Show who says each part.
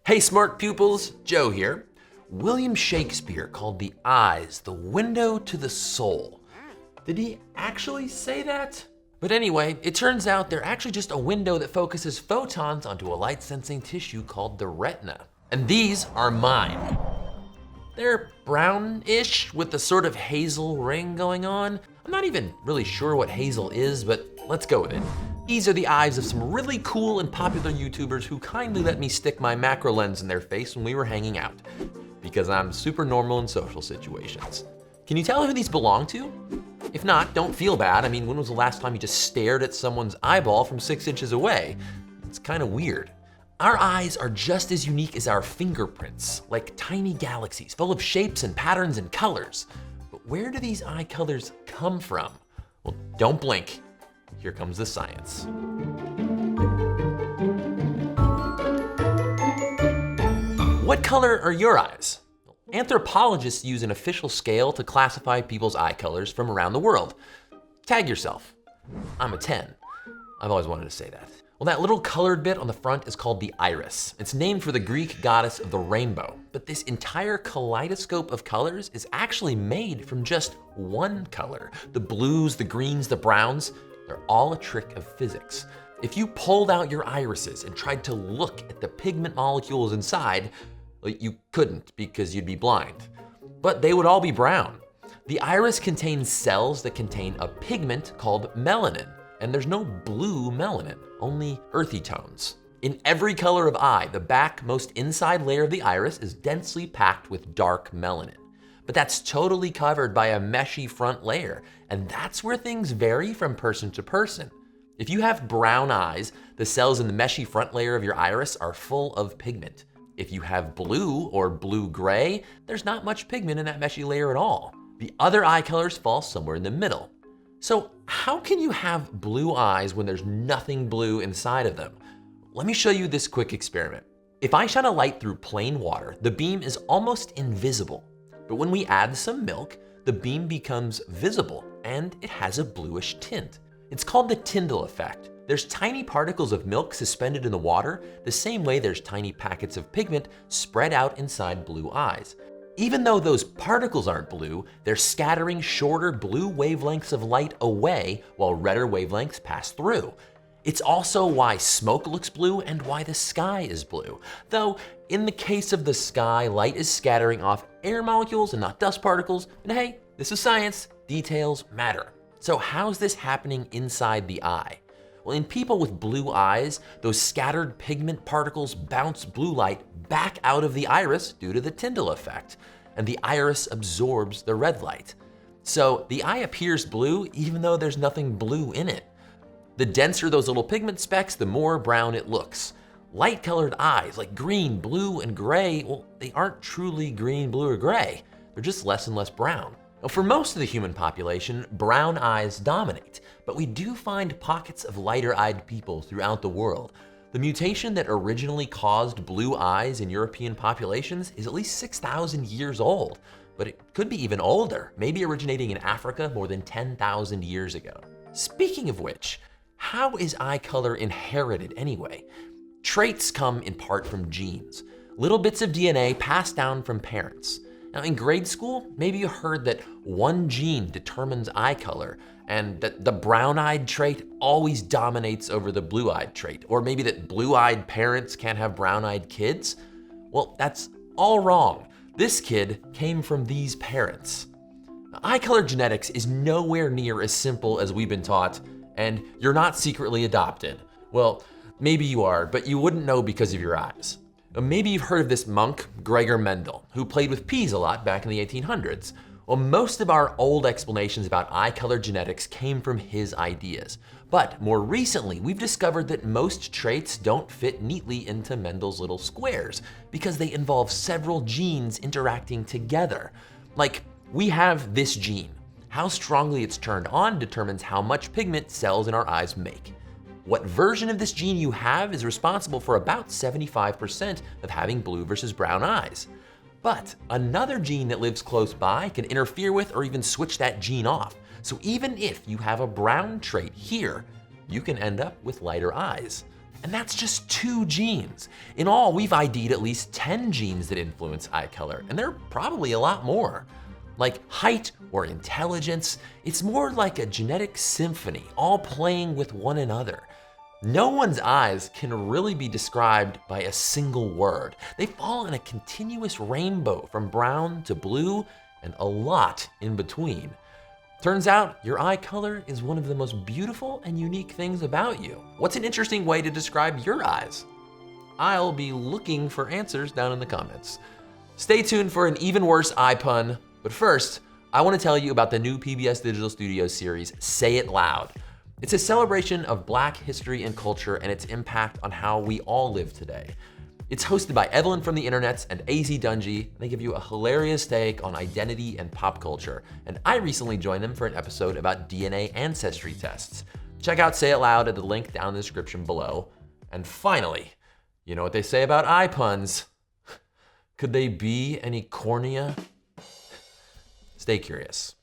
Speaker 1: Hey smart pupils, Joe here. William Shakespeare called the eyes the window to the soul. Did he actually say that? But anyway, it turns out they're actually just a window that focuses photons onto a light-sensing tissue called the retina. And these are mine. They're brownish with a sort of hazel ring going on. I'm not even really sure what hazel is, but let's go with it. These are the eyes of some really cool and popular YouTubers who kindly let me stick my macro lens in their face when we were hanging out, because I'm super normal in social situations. Can you tell who these belong to? If not, don't feel bad. I mean, when was the last time you just stared at someone's eyeball from 6 inches away? It's kind of weird. Our eyes are just as unique as our fingerprints, like tiny galaxies full of shapes and patterns and colors. But where do these eye colors come from? Well, don't blink. Here comes the science. What color are your eyes? Anthropologists use an official scale to classify people's eye colors from around the world. Tag yourself. I'm a 10. I've always wanted to say that. Well, that little colored bit on the front is called the iris. It's named for the Greek goddess of the rainbow. But this entire kaleidoscope of colors is actually made from just one color. The blues, the greens, the browns, they're all a trick of physics. If you pulled out your irises and tried to look at the pigment molecules inside, well, you couldn't because you'd be blind. But they would all be brown. The iris contains cells that contain a pigment called melanin. And there's no blue melanin, only earthy tones. In every color of eye, the back most inside layer of the iris is densely packed with dark melanin. But that's totally covered by a meshy front layer, and that's where things vary from person to person. If you have brown eyes, the cells in the meshy front layer of your iris are full of pigment. If you have blue or blue-gray, there's not much pigment in that meshy layer at all. The other eye colors fall somewhere in the middle. So how can you have blue eyes when there's nothing blue inside of them? Let me show you this quick experiment. If I shine a light through plain water, the beam is almost invisible. But when we add some milk, the beam becomes visible and it has a bluish tint. It's called the Tyndall Effect. There's tiny particles of milk suspended in the water, the same way there's tiny packets of pigment spread out inside blue eyes. Even though those particles aren't blue, they're scattering shorter blue wavelengths of light away while redder wavelengths pass through. It's also why smoke looks blue and why the sky is blue. Though, in the case of the sky, light is scattering off air molecules and not dust particles. And hey, this is science, details matter. So how's this happening inside the eye? Well, in people with blue eyes, those scattered pigment particles bounce blue light back out of the iris due to the Tyndall effect, and the iris absorbs the red light. So the eye appears blue even though there's nothing blue in it. The denser those little pigment specks, the more brown it looks. Light-colored eyes like green, blue, and gray, well, they aren't truly green, blue, or gray. They're just less and less brown. Now, for most of the human population, brown eyes dominate, but we do find pockets of lighter-eyed people throughout the world. The mutation that originally caused blue eyes in European populations is at least 6,000 years old, but it could be even older, maybe originating in Africa more than 10,000 years ago. Speaking of which, how is eye color inherited anyway? Traits come in part from genes, little bits of DNA passed down from parents. Now in grade school, maybe you heard that one gene determines eye color and that the brown-eyed trait always dominates over the blue-eyed trait, or maybe that blue-eyed parents can't have brown-eyed kids. Well, that's all wrong. This kid came from these parents. Eye color genetics is nowhere near as simple as we've been taught, and you're not secretly adopted. Well, maybe you are, but you wouldn't know because of your eyes. Maybe you've heard of this monk, Gregor Mendel, who played with peas a lot back in the 1800s. Well, most of our old explanations about eye color genetics came from his ideas. But more recently, we've discovered that most traits don't fit neatly into Mendel's little squares because they involve several genes interacting together. Like, we have this gene. How strongly it's turned on determines how much pigment cells in our eyes make. What version of this gene you have is responsible for about 75% of having blue versus brown eyes. But another gene that lives close by can interfere with or even switch that gene off. So even if you have a brown trait here, you can end up with lighter eyes. And that's just 2 genes. In all, we've ID'd at least 10 genes that influence eye color, and there are probably a lot more. Like height or intelligence, it's more like a genetic symphony, all playing with one another. No one's eyes can really be described by a single word. They fall in a continuous rainbow from brown to blue and a lot in between. Turns out your eye color is one of the most beautiful and unique things about you. What's an interesting way to describe your eyes? I'll be looking for answers down in the comments. Stay tuned for an even worse eye pun, but first, I want to tell you about the new PBS Digital Studios series, Say It Loud. It's a celebration of Black history and culture and its impact on how we all live today. It's hosted by Evelyn from the Internets and AZ Dungy, and they give you a hilarious take on identity and pop culture. And I recently joined them for an episode about DNA ancestry tests. Check out Say It Loud at the link down in the description below. And finally, you know what they say about eye puns? Could they be any cornea? Stay curious.